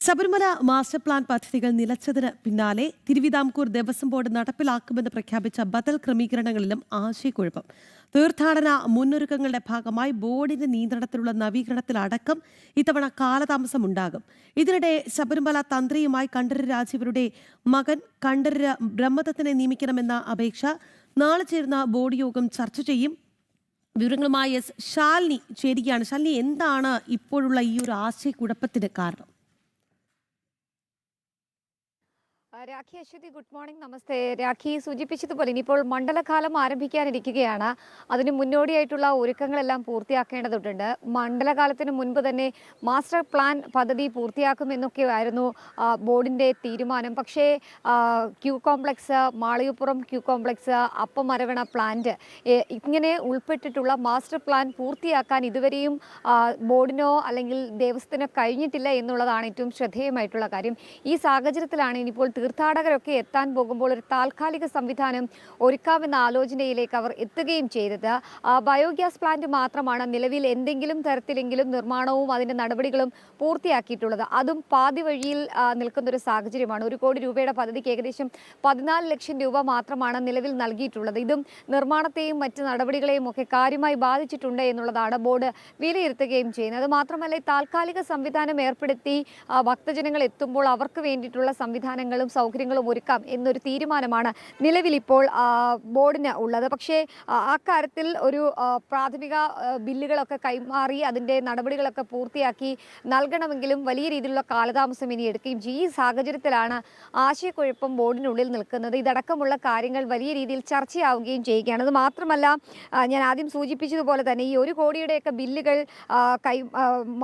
Sabarimala master plan പദ്ധതികൾ നിലച്ചതിന് പിന്നാലെ Thiruvithamkoor Devaswom board നടപ്പിലാക്കുമെന്ന് പ്രഖ്യാപിച്ച ബദൽ ക്രമീകരണങ്ങളിലും ആശയക്കുഴപ്പം. തീർത്ഥാടന മുന്നൊരുക്കങ്ങളുടെ ഭാഗമായി ബോർഡിന്റെ നിയന്ത്രണത്തിലുള്ള നവീകരണത്തിലടക്കം ഇത്തവണ കാലതാമസമുണ്ടാകും. ഇതിനിടെ ശബരിമല തന്ത്രിയുമായി കണ്ഠരര് രാജീവരുടെ മകൻ കണ്ഠരര് ബ്രഹ്മദത്തിനെ നിയമിക്കണമെന്ന അപേക്ഷ നാളെ ചേരുന്ന ബോർഡ് യോഗം ചർച്ച ചെയ്യും. വിവരങ്ങളുമായി ശാലിനി ചേരുകയാണ്. ശാലിനി, എന്താണ് ഇപ്പോഴുള്ള ഈ ഒരു ആശയക്കുഴപ്പത്തിന് കാരണം? രാഖി, അശ്വതി, ഗുഡ് മോർണിംഗ്, നമസ്തേ. രാഖി സൂചിപ്പിച്ചതുപോലെ ഇനിയിപ്പോൾ മണ്ഡലകാലം ആരംഭിക്കാനിരിക്കുകയാണ്. അതിന് മുന്നോടിയായിട്ടുള്ള ഒരുക്കങ്ങളെല്ലാം പൂർത്തിയാക്കേണ്ടതുണ്ട്. മണ്ഡലകാലത്തിന് മുൻപ് തന്നെ മാസ്റ്റർ പ്ലാൻ പദ്ധതി പൂർത്തിയാക്കുമെന്നൊക്കെയായിരുന്നു ബോർഡിൻ്റെ തീരുമാനം. പക്ഷേ queue complex, Malikappuram queue complex, അപ്പമരവണ പ്ലാന്റ് ഇങ്ങനെ ഉൾപ്പെട്ടിട്ടുള്ള മാസ്റ്റർ പ്ലാൻ പൂർത്തിയാക്കാൻ ഇതുവരെയും ബോർഡിനോ അല്ലെങ്കിൽ ദേവസ്വത്തിനോ കഴിഞ്ഞിട്ടില്ല എന്നുള്ളതാണ് ഏറ്റവും ശ്രദ്ധേയമായിട്ടുള്ള കാര്യം. ഈ സാഹചര്യത്തിലാണ് ഇനിയിപ്പോൾ തീർത്ഥാടകരൊക്കെ എത്താൻ പോകുമ്പോൾ ഒരു താൽക്കാലിക സംവിധാനം ഒരുക്കാമെന്ന ആലോചനയിലേക്ക് അവർ എത്തുകയും ചെയ്തത്. ബയോഗ്യാസ് പ്ലാന്റ് മാത്രമാണ് നിലവിൽ എന്തെങ്കിലും തരത്തിലെങ്കിലും നിർമ്മാണവും അതിൻ്റെ നടപടികളും പൂർത്തിയാക്കിയിട്ടുള്ളത്. അതും പാതി വഴിയിൽ നിൽക്കുന്നൊരു സാഹചര്യമാണ്. 1 കോടി രൂപയുടെ പദ്ധതിക്ക് ഏകദേശം 14 ലക്ഷം രൂപ മാത്രമാണ് നിലവിൽ നൽകിയിട്ടുള്ളത്. ഇതും നിർമ്മാണത്തെയും മറ്റ് നടപടികളെയും ഒക്കെ കാര്യമായി ബാധിച്ചിട്ടുണ്ട് എന്നുള്ളതാണ് ബോർഡ് വിലയിരുത്തുകയും ചെയ്യുന്നത്. അത് മാത്രമല്ല, താൽക്കാലിക സംവിധാനം ഏർപ്പെടുത്തി ഭക്തജനങ്ങൾ എത്തുമ്പോൾ അവർക്ക് വേണ്ടിയിട്ടുള്ള സംവിധാനങ്ങളും സൗകര്യങ്ങളും ഒരുക്കാം എന്നൊരു തീരുമാനമാണ് നിലവിലിപ്പോൾ ബോർഡിന് ഉള്ളത്. പക്ഷേ അക്കാര്യത്തിൽ ഒരു പ്രാഥമിക ബില്ലുകളൊക്കെ കൈമാറി അതിൻ്റെ നടപടികളൊക്കെ പൂർത്തിയാക്കി നൽകണമെങ്കിലും വലിയ രീതിയിലുള്ള കാലതാമസം ഇനി എടുക്കുകയും ചെയ്യും. ഈ സാഹചര്യത്തിലാണ് ആശയക്കുഴപ്പം ബോർഡിനുള്ളിൽ നിൽക്കുന്നത്. ഇതടക്കമുള്ള കാര്യങ്ങൾ വലിയ രീതിയിൽ ചർച്ചയാവുകയും ചെയ്യുകയാണ്. അത് മാത്രമല്ല, ഞാൻ ആദ്യം സൂചിപ്പിച്ചതുപോലെ തന്നെ ഈ 1 കോടിയുടെയൊക്കെ ബില്ലുകൾ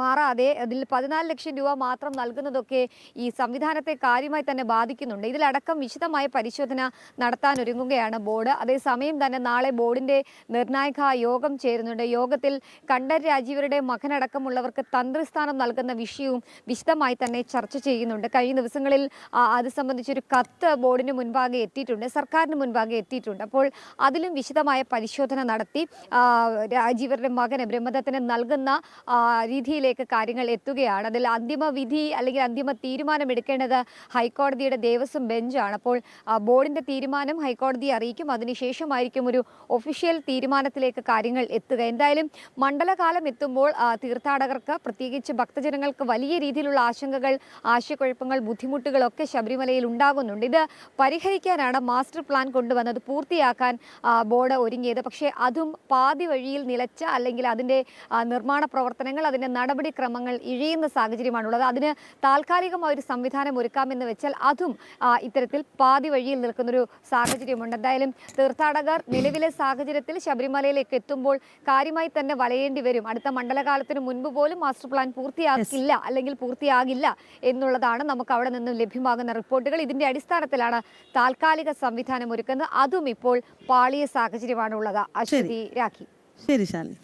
മാറാതെ അതിൽ 14 ലക്ഷം രൂപ മാത്രം നൽകുന്നതൊക്കെ ഈ സംവിധാനത്തെ കാര്യമായി തന്നെ ബാധിക്കുന്നുണ്ട്. ഇതിലടക്കം വിശദമായ പരിശോധന നടത്താനൊരുങ്ങുകയാണ് ബോർഡ്. അതേസമയം തന്നെ നാളെ ബോർഡിന്റെ നിർണായക യോഗം ചേരുന്നുണ്ട്. യോഗത്തിൽ കണ്ഠരര് രാജീവരുടെ മകനടക്കമുള്ളവർക്ക് തന്ത്രിസ്ഥാനം നൽകുന്ന വിഷയവും വിശദമായി തന്നെ ചർച്ച ചെയ്യുന്നുണ്ട്. കഴിഞ്ഞ ദിവസങ്ങളിൽ അത് സംബന്ധിച്ചൊരു കത്ത് ബോർഡിന് മുൻപാകെ എത്തിയിട്ടുണ്ട്, സർക്കാരിന് മുൻപാകെ എത്തിയിട്ടുണ്ട്. അപ്പോൾ അതിലും വിശദമായ പരിശോധന നടത്തി രാജീവരുടെ മകന് ബ്രഹ്മദത്തിന് നൽകുന്ന രീതിയിലേക്ക് കാര്യങ്ങൾ എത്തുകയാണ്. അതിൽ അന്തിമ വിധി അല്ലെങ്കിൽ അന്തിമ തീരുമാനം എടുക്കേണ്ടത് ഹൈക്കോടതിയുടെ ദേവസ്വം ബെഞ്ചാണ്. അപ്പോൾ ബോർഡിന്റെ തീരുമാനം ഹൈക്കോടതിയെ അറിയിക്കും. അതിനുശേഷമായിരിക്കും ഒരു ഒഫീഷ്യൽ തീരുമാനത്തിലേക്ക് കാര്യങ്ങൾ എത്തുക. എന്തായാലും മണ്ഡലകാലം എത്തുമ്പോൾ തീർത്ഥാടകർക്ക്, പ്രത്യേകിച്ച് ഭക്തജനങ്ങൾക്ക് വലിയ രീതിയിലുള്ള ആശങ്കകൾ, ആശയക്കുഴപ്പങ്ങൾ, ബുദ്ധിമുട്ടുകളൊക്കെ ശബരിമലയിൽ ഉണ്ടാകുന്നുണ്ട്. ഇത് പരിഹരിക്കാനാണ് മാസ്റ്റർ പ്ലാൻ കൊണ്ടുവന്നത്, പൂർത്തിയാക്കാൻ ബോർഡ് ഒരുങ്ങിയത്. പക്ഷേ അതും പാതി വഴിയിൽ നിലച്ച അല്ലെങ്കിൽ അതിൻ്റെ നിർമ്മാണ പ്രവർത്തനങ്ങൾ, അതിൻ്റെ നടപടിക്രമങ്ങൾ ഇഴയുന്ന സാഹചര്യമാണുള്ളത്. അതിന് താൽക്കാലികമായ ഒരു സംവിധാനം ഒരുക്കാമെന്ന് വെച്ചാൽ അതും ഇത്തരത്തിൽ പാതി വഴിയിൽ നിൽക്കുന്നൊരു സാഹചര്യമുണ്ട്. എന്തായാലും തീർത്ഥാടകർ നിലവിലെ സാഹചര്യത്തിൽ ശബരിമലയിലേക്ക് എത്തുമ്പോൾ കാര്യമായി തന്നെ വലയേണ്ടി വരും. അടുത്ത മണ്ഡലകാലത്തിന് മുൻപ് പോലും മാസ്റ്റർ പ്ലാൻ പൂർത്തിയാക്കില്ല അല്ലെങ്കിൽ പൂർത്തിയാകില്ല എന്നുള്ളതാണ് നമുക്ക് അവിടെ നിന്നും ലഭ്യമാകുന്ന റിപ്പോർട്ടുകൾ. ഇതിന്റെ അടിസ്ഥാനത്തിലാണ് താൽക്കാലിക സംവിധാനം ഒരുക്കുന്നത്. അതും ഇപ്പോൾ പാളിയ സാഹചര്യമാണുള്ളത്. അശ്വതി, രാഖി. ശരി ശാലിനി.